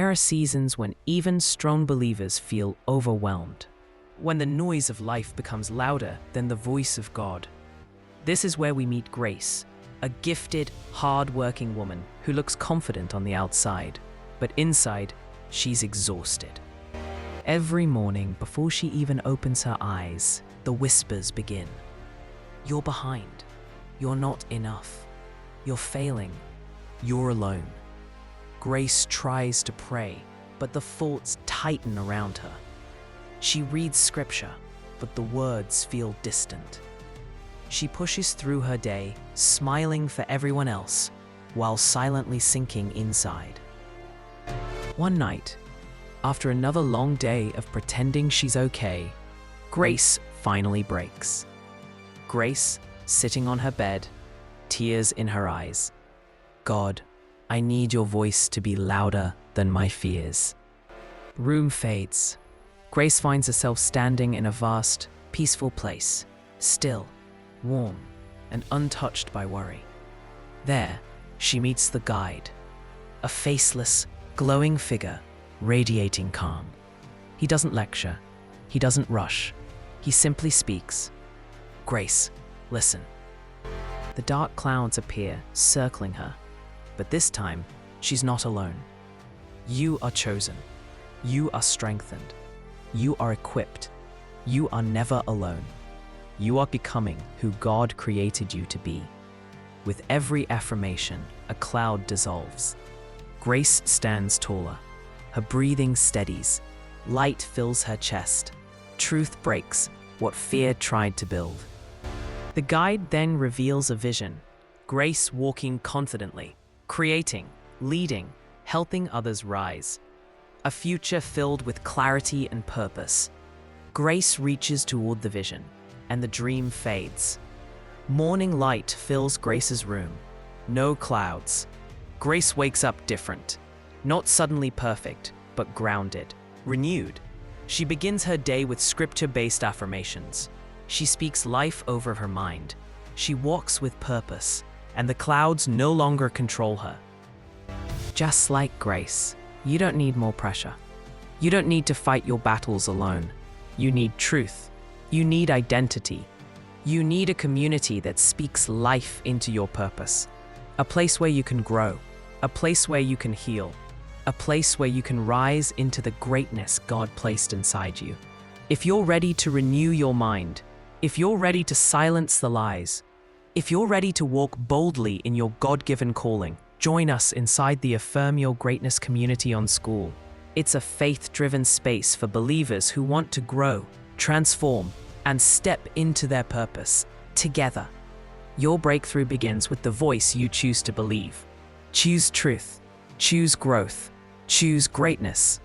there are seasons when even strong believers feel overwhelmed, when the noise of life becomes louder than the voice of God. This is where we meet Grace, a gifted, hard-working woman who looks confident on the outside, but inside, she's exhausted. Every morning, before she even opens her eyes, the whispers begin. You're behind. You're not enough. You're failing. You're alone. Grace tries to pray, but the thoughts tighten around her. She reads scripture, but the words feel distant. She pushes through her day, smiling for everyone else, while silently sinking inside. One night, after another long day of pretending she's okay, Grace finally breaks. Grace, sitting on her bed, tears in her eyes. God, I need your voice to be louder than my fears. Room fades. Grace finds herself standing in a vast, peaceful place, still, warm, and untouched by worry. There, she meets the guide, a faceless, glowing figure, radiating calm. He doesn't lecture. He doesn't rush. He simply speaks. Grace, listen. The dark clouds appear, circling her. But this time, she's not alone. You are chosen. You are strengthened. You are equipped. You are never alone. You are becoming who God created you to be. With every affirmation, a cloud dissolves. Grace stands taller. Her breathing steadies. Light fills her chest. Truth breaks what fear tried to build. The guide then reveals a vision. Grace walking confidently, creating, leading, helping others rise. A future filled with clarity and purpose. Grace reaches toward the vision, and the dream fades. Morning light fills Grace's room. No clouds. Grace wakes up different. Not suddenly perfect, but grounded, renewed. She begins her day with scripture-based affirmations. She speaks life over her mind. She walks with purpose, and the clouds no longer control her. Just like Grace, you don't need more pressure. You don't need to fight your battles alone. You need truth. You need identity. You need a community that speaks life into your purpose. A place where you can grow. A place where you can heal. A place where you can rise into the greatness God placed inside you. If you're ready to renew your mind, if you're ready to silence the lies, if you're ready to walk boldly in your God-given calling, join us inside the Affirm Your Greatness community on School. It's a faith-driven space for believers who want to grow, transform, and step into their purpose together. Your breakthrough begins with the voice you choose to believe. Choose truth. Choose growth. Choose greatness.